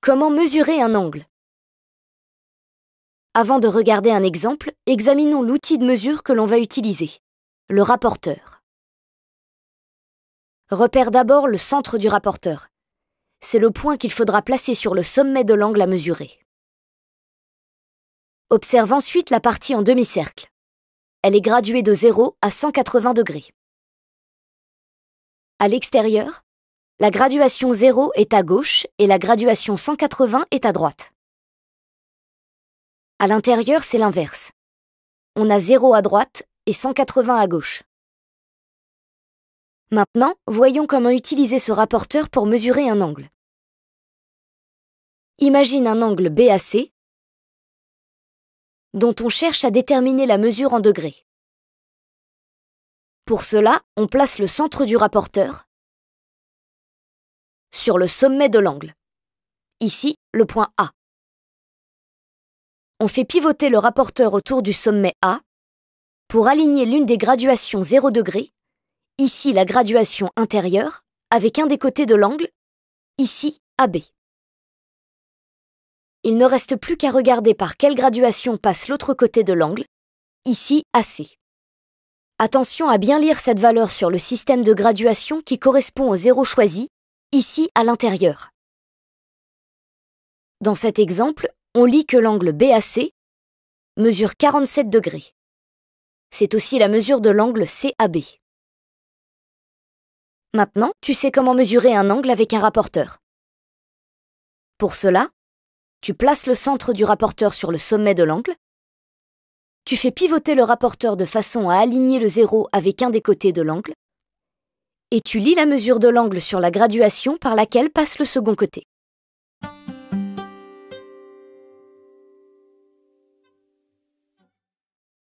Comment mesurer un angle? Avant de regarder un exemple, examinons l'outil de mesure que l'on va utiliser, le rapporteur. Repère d'abord le centre du rapporteur. C'est le point qu'il faudra placer sur le sommet de l'angle à mesurer. Observe ensuite la partie en demi-cercle. Elle est graduée de 0 à 180 degrés. À l'extérieur, la graduation 0 est à gauche et la graduation 180 est à droite. À l'intérieur, c'est l'inverse. On a 0 à droite et 180 à gauche. Maintenant, voyons comment utiliser ce rapporteur pour mesurer un angle. Imagine un angle BAC dont on cherche à déterminer la mesure en degrés. Pour cela, on place le centre du rapporteur sur le sommet de l'angle. Ici, le point A. On fait pivoter le rapporteur autour du sommet A pour aligner l'une des graduations 0 degré, ici la graduation intérieure, avec un des côtés de l'angle, ici AB. Il ne reste plus qu'à regarder par quelle graduation passe l'autre côté de l'angle, ici AC. Attention à bien lire cette valeur sur le système de graduation qui correspond au 0 choisi, ici à l'intérieur. Dans cet exemple, on lit que l'angle BAC mesure 47 degrés. C'est aussi la mesure de l'angle CAB. Maintenant, tu sais comment mesurer un angle avec un rapporteur. Pour cela, tu places le centre du rapporteur sur le sommet de l'angle, tu fais pivoter le rapporteur de façon à aligner le 0 avec un des côtés de l'angle, et tu lis la mesure de l'angle sur la graduation par laquelle passe le second côté.